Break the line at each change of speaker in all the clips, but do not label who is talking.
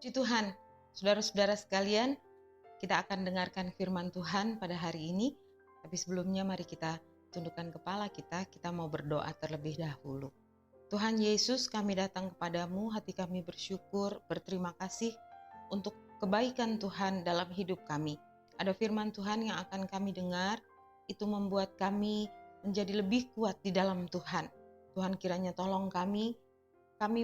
Puji Tuhan, saudara-saudara sekalian, kita akan dengarkan firman Tuhan pada hari ini. Tapi sebelumnya mari kita tundukkan kepala kita mau berdoa terlebih dahulu. Tuhan Yesus, kami datang kepadamu, hati kami bersyukur, berterima kasih untuk kebaikan Tuhan dalam hidup kami. Ada firman Tuhan yang akan kami dengar, itu membuat kami menjadi lebih kuat di dalam Tuhan. Tuhan kiranya tolong kami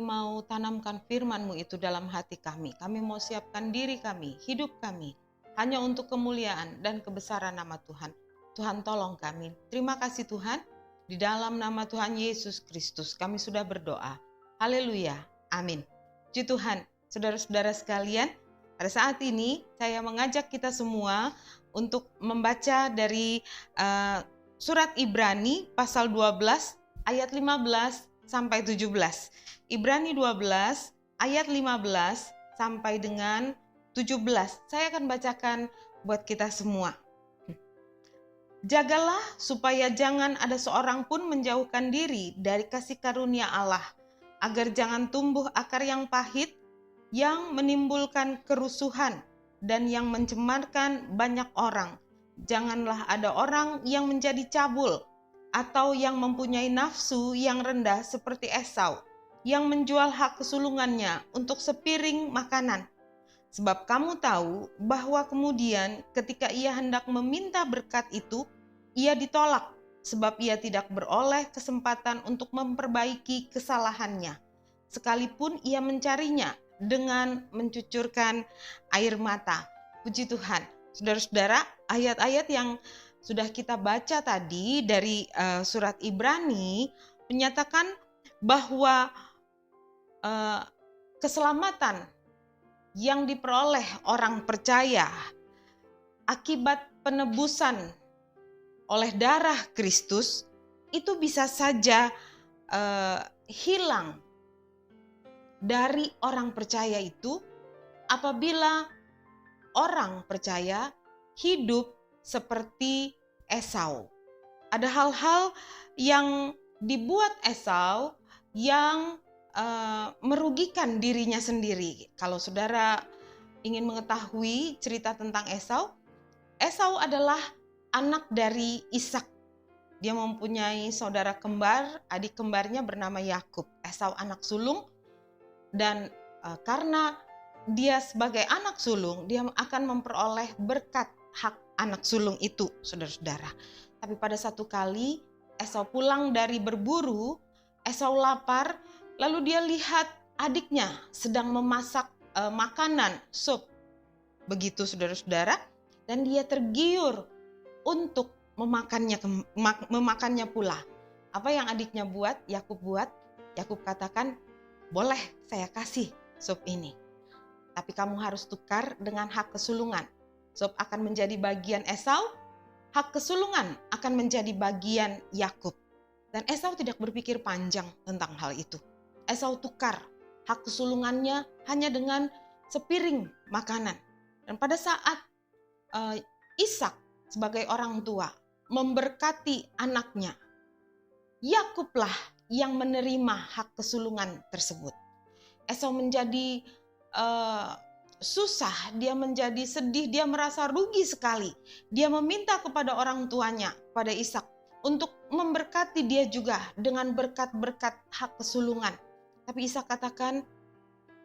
mau tanamkan firman-Mu itu dalam hati kami. Kami mau siapkan diri kami, hidup kami, hanya untuk kemuliaan dan kebesaran nama Tuhan. Tuhan tolong kami. Terima kasih Tuhan. Di dalam nama Tuhan Yesus Kristus kami sudah berdoa. Haleluya. Amin. Puji Tuhan. Saudara-saudara sekalian, pada saat ini saya mengajak kita semua untuk membaca dari surat Ibrani pasal 12 ayat 15 sampai 17. Ibrani 12 ayat 15 sampai dengan 17. Saya akan bacakan buat kita semua. Jagalah supaya jangan ada seorang pun menjauhkan diri dari kasih karunia Allah, agar jangan tumbuh akar yang pahit, yang menimbulkan kerusuhan dan yang mencemarkan banyak orang. Janganlah ada orang yang menjadi cabul, atau yang mempunyai nafsu yang rendah seperti Esau, yang menjual hak kesulungannya untuk sepiring makanan. Sebab kamu tahu bahwa kemudian ketika ia hendak meminta berkat itu, ia ditolak, sebab ia tidak beroleh kesempatan untuk memperbaiki kesalahannya. Sekalipun ia mencarinya dengan mencucurkan air mata. Puji Tuhan. Saudara-saudara, ayat-ayat yang sudah kita baca tadi dari surat Ibrani menyatakan bahwa keselamatan yang diperoleh orang percaya akibat penebusan oleh darah Kristus itu bisa saja hilang dari orang percaya itu apabila orang percaya hidup seperti Esau. Ada hal-hal yang dibuat Esau yang merugikan dirinya sendiri. Kalau saudara ingin mengetahui cerita tentang Esau, Esau adalah anak dari Ishak. Dia mempunyai saudara kembar, adik kembarnya bernama Yakub. Esau anak sulung, dan karena dia sebagai anak sulung, dia akan memperoleh berkat hak anak sulung itu, saudara-saudara. Tapi pada satu kali Esau pulang dari berburu, Esau lapar, lalu dia lihat adiknya sedang memasak makanan, sup. Begitu saudara-saudara, dan dia tergiur untuk memakannya pula. Apa yang adiknya buat, Yakub buat? Yakub katakan, boleh saya kasih sup ini. Tapi kamu harus tukar dengan hak kesulungan. Sup akan menjadi bagian Esau, hak kesulungan akan menjadi bagian Yakub. Dan Esau tidak berpikir panjang tentang hal itu. Esau tukar hak kesulungannya hanya dengan sepiring makanan. Dan pada saat Ishak sebagai orang tua memberkati anaknya, Yakublah yang menerima hak kesulungan tersebut. Esau menjadi susah, dia menjadi sedih, dia merasa rugi sekali. Dia meminta kepada orang tuanya, pada Ishak, untuk memberkati dia juga dengan berkat-berkat hak kesulungan. Tapi Ishak katakan,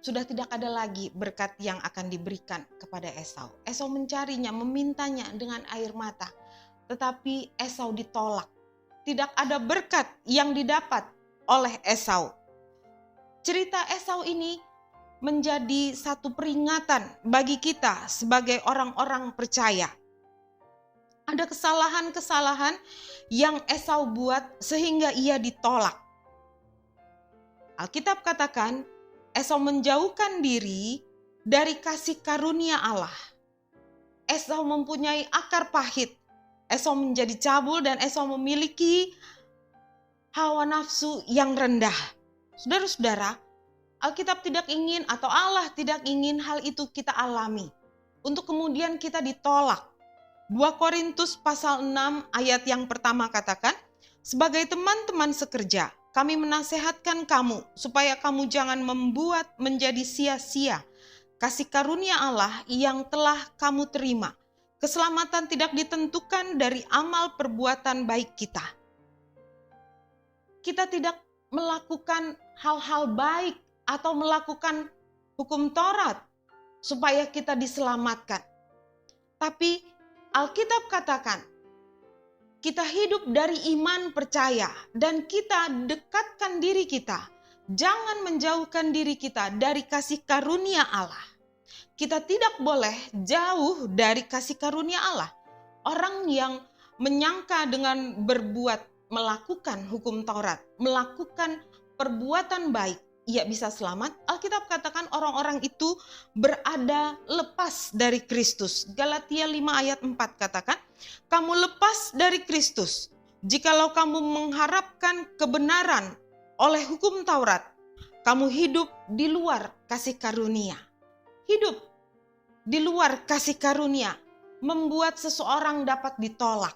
sudah tidak ada lagi berkat yang akan diberikan kepada Esau. Esau mencarinya, memintanya dengan air mata. Tetapi Esau ditolak. Tidak ada berkat yang didapat oleh Esau. Cerita Esau ini menjadi satu peringatan bagi kita sebagai orang-orang percaya. Ada kesalahan-kesalahan yang Esau buat sehingga ia ditolak. Alkitab katakan, Esau menjauhkan diri dari kasih karunia Allah. Esau mempunyai akar pahit. Esau menjadi cabul dan Esau memiliki hawa nafsu yang rendah. Saudara-saudara, Alkitab tidak ingin atau Allah tidak ingin hal itu kita alami. Untuk kemudian kita ditolak. 2 Korintus pasal 6 ayat yang pertama katakan, sebagai teman-teman sekerja, kami menasehatkan kamu supaya kamu jangan membuat menjadi sia-sia kasih karunia Allah yang telah kamu terima. Keselamatan tidak ditentukan dari amal perbuatan baik kita. Kita tidak melakukan hal-hal baik atau melakukan hukum Taurat supaya kita diselamatkan. Tapi Alkitab katakan, kita hidup dari iman percaya dan kita dekatkan diri kita. Jangan menjauhkan diri kita dari kasih karunia Allah. Kita tidak boleh jauh dari kasih karunia Allah. Orang yang menyangka dengan melakukan hukum Taurat, melakukan perbuatan baik, ia bisa selamat. Alkitab katakan orang-orang itu berada lepas dari Kristus. Galatia 5 ayat 4 katakan, kamu lepas dari Kristus. Jikalau kamu mengharapkan kebenaran oleh hukum Taurat, kamu hidup di luar kasih karunia. Hidup di luar kasih karunia membuat seseorang dapat ditolak.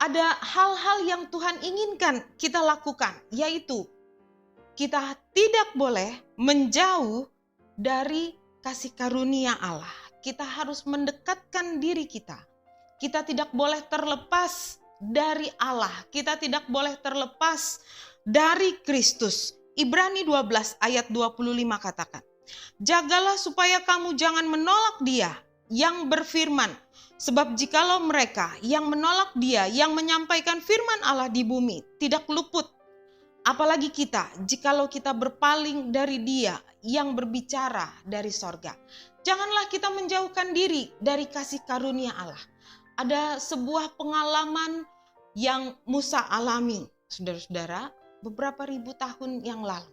Ada hal-hal yang Tuhan inginkan kita lakukan, yaitu kita tidak boleh menjauh dari kasih karunia Allah. Kita harus mendekatkan diri kita. Kita tidak boleh terlepas dari Allah. Kita tidak boleh terlepas dari Kristus. Ibrani 12 ayat 25 katakan, jagalah supaya kamu jangan menolak Dia yang berfirman, sebab jikalau mereka yang menolak Dia yang menyampaikan firman Allah di bumi tidak luput, apalagi kita, jikalau kita berpaling dari Dia yang berbicara dari sorga. Janganlah kita menjauhkan diri dari kasih karunia Allah. Ada sebuah pengalaman yang Musa alami, saudara-saudara, beberapa ribu tahun yang lalu.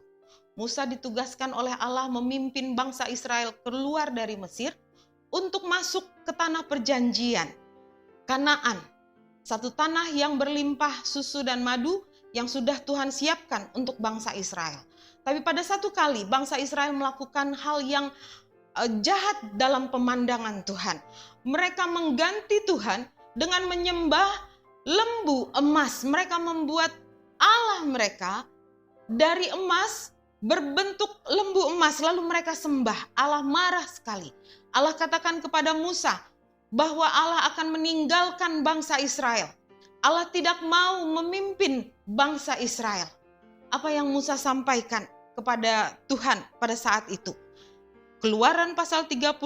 Musa ditugaskan oleh Allah memimpin bangsa Israel keluar dari Mesir untuk masuk ke tanah perjanjian, Kanaan. Satu tanah yang berlimpah susu dan madu yang sudah Tuhan siapkan untuk bangsa Israel. Tapi pada satu kali bangsa Israel melakukan hal yang jahat dalam pemandangan Tuhan. Mereka mengganti Tuhan dengan menyembah lembu emas. Mereka membuat Allah mereka dari emas berbentuk lembu emas, lalu mereka sembah. Allah marah sekali. Allah katakan kepada Musa bahwa Allah akan meninggalkan bangsa Israel. Allah tidak mau memimpin bangsa Israel. Apa yang Musa sampaikan kepada Tuhan pada saat itu? Keluaran pasal 33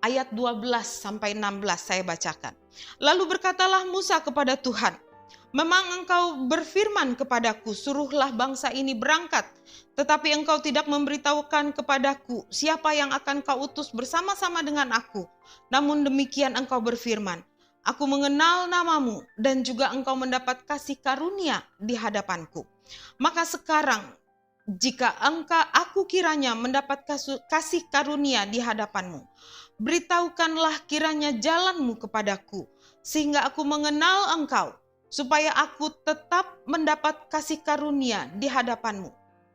ayat 12 sampai 16 saya bacakan. Lalu berkatalah Musa kepada Tuhan, memang engkau berfirman kepadaku, suruhlah bangsa ini berangkat. Tetapi engkau tidak memberitahukan kepadaku siapa yang akan kau utus bersama-sama dengan aku. Namun demikian engkau berfirman, aku mengenal namamu dan juga engkau mendapat kasih karunia di hadapanku. Maka sekarang jika aku kiranya mendapat kasih karunia di hadapanmu, beritahukanlah kiranya jalanmu kepadaku, sehingga aku mengenal engkau, supaya aku tetap mendapat kasih karunia di hadapanmu.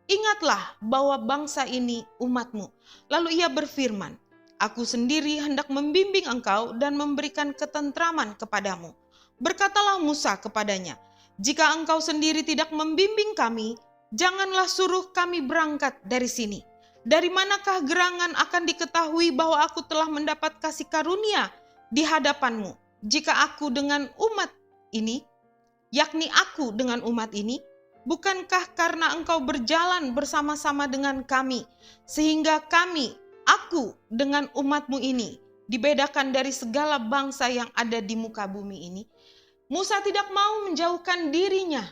Ingatlah bahwa bangsa ini umatmu. Lalu ia berfirman, aku sendiri hendak membimbing engkau dan memberikan ketentraman kepadamu. Berkatalah Musa kepadanya, jika engkau sendiri tidak membimbing kami, janganlah suruh kami berangkat dari sini. Dari manakah gerangan akan diketahui bahwa aku telah mendapat kasih karunia di hadapanmu, jika aku dengan umat ini, yakni aku dengan umat ini? Bukankah karena engkau berjalan bersama-sama dengan kami, sehingga aku dengan umatmu ini, dibedakan dari segala bangsa yang ada di muka bumi ini? Musa tidak mau menjauhkan dirinya.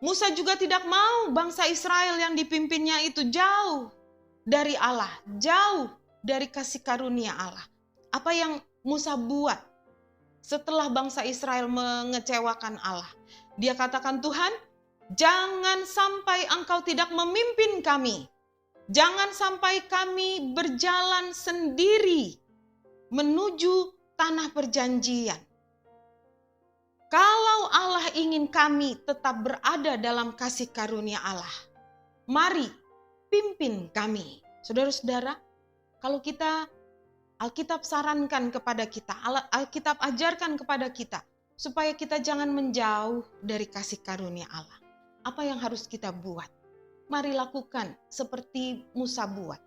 Musa juga tidak mau bangsa Israel yang dipimpinnya itu jauh dari Allah, jauh dari kasih karunia Allah. Apa yang Musa buat setelah bangsa Israel mengecewakan Allah? Dia katakan, Tuhan, jangan sampai engkau tidak memimpin kami. Jangan sampai kami berjalan sendiri menuju tanah perjanjian. Kalau Allah ingin kami tetap berada dalam kasih karunia Allah, mari pimpin kami. Saudara-saudara, kalau Alkitab sarankan kepada kita, Alkitab ajarkan kepada kita, supaya kita jangan menjauh dari kasih karunia Allah. Apa yang harus kita buat? mari lakukan seperti Musa buat.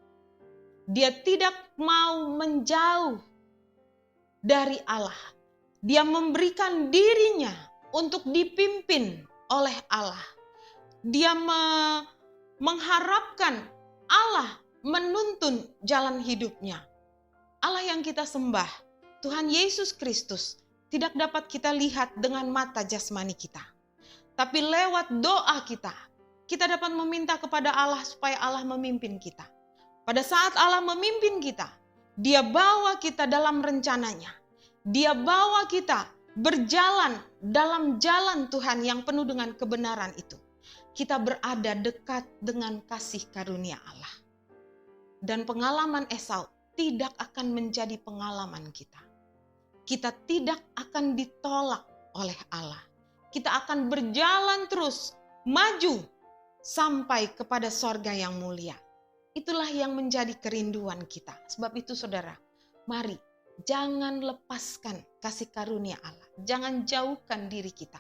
Dia tidak mau menjauh dari Allah. Dia memberikan dirinya untuk dipimpin oleh Allah. Dia mengharapkan Allah menuntun jalan hidupnya. Allah yang kita sembah, Tuhan Yesus Kristus, tidak dapat kita lihat dengan mata jasmani kita. Tapi lewat doa kita dapat meminta kepada Allah supaya Allah memimpin kita. Pada saat Allah memimpin kita, Dia bawa kita dalam rencananya. Dia bawa kita berjalan dalam jalan Tuhan yang penuh dengan kebenaran itu. Kita berada dekat dengan kasih karunia Allah. Dan pengalaman Esau tidak akan menjadi pengalaman kita. Kita tidak akan ditolak oleh Allah. Kita akan berjalan terus, maju sampai kepada sorga yang mulia. Itulah yang menjadi kerinduan kita. Sebab itu saudara, mari jangan lepaskan kasih karunia Allah. Jangan jauhkan diri kita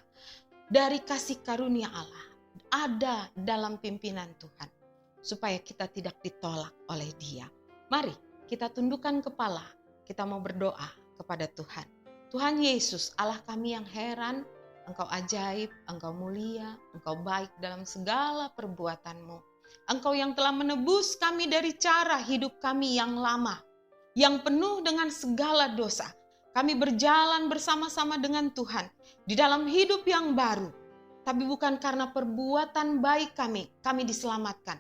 dari kasih karunia Allah. Ada dalam pimpinan Tuhan. Supaya kita tidak ditolak oleh Dia. Mari kita tundukkan kepala. Kita mau berdoa kepada Tuhan. Tuhan Yesus, Allah kami yang heran. Engkau ajaib, Engkau mulia, Engkau baik dalam segala perbuatan-Mu. Engkau yang telah menebus kami dari cara hidup kami yang lama. Yang penuh dengan segala dosa. Kami berjalan bersama-sama dengan Tuhan di dalam hidup yang baru. Tapi bukan karena perbuatan baik kami diselamatkan.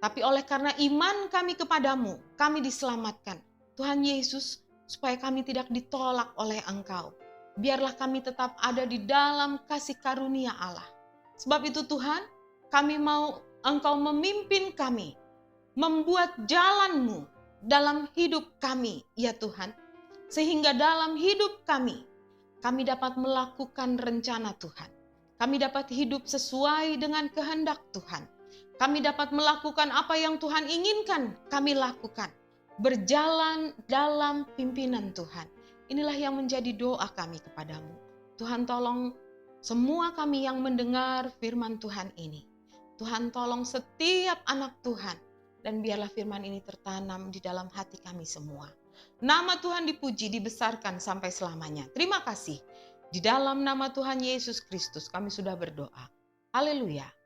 Tapi oleh karena iman kami kepadamu, kami diselamatkan. Tuhan Yesus, supaya kami tidak ditolak oleh Engkau. Biarlah kami tetap ada di dalam kasih karunia Allah. Sebab itu Tuhan, kami mau Engkau memimpin kami. Membuat jalan-Mu dalam hidup kami, ya Tuhan. Sehingga dalam hidup kami dapat melakukan rencana Tuhan. Kami dapat hidup sesuai dengan kehendak Tuhan. Kami dapat melakukan apa yang Tuhan inginkan kami lakukan. Berjalan dalam pimpinan Tuhan. Inilah yang menjadi doa kami kepadamu. Tuhan tolong semua kami yang mendengar firman Tuhan ini. Tuhan tolong setiap anak Tuhan. Dan biarlah firman ini tertanam di dalam hati kami semua. Nama Tuhan dipuji, dibesarkan sampai selamanya. Terima kasih. Di dalam nama Tuhan Yesus Kristus kami sudah berdoa. Haleluya.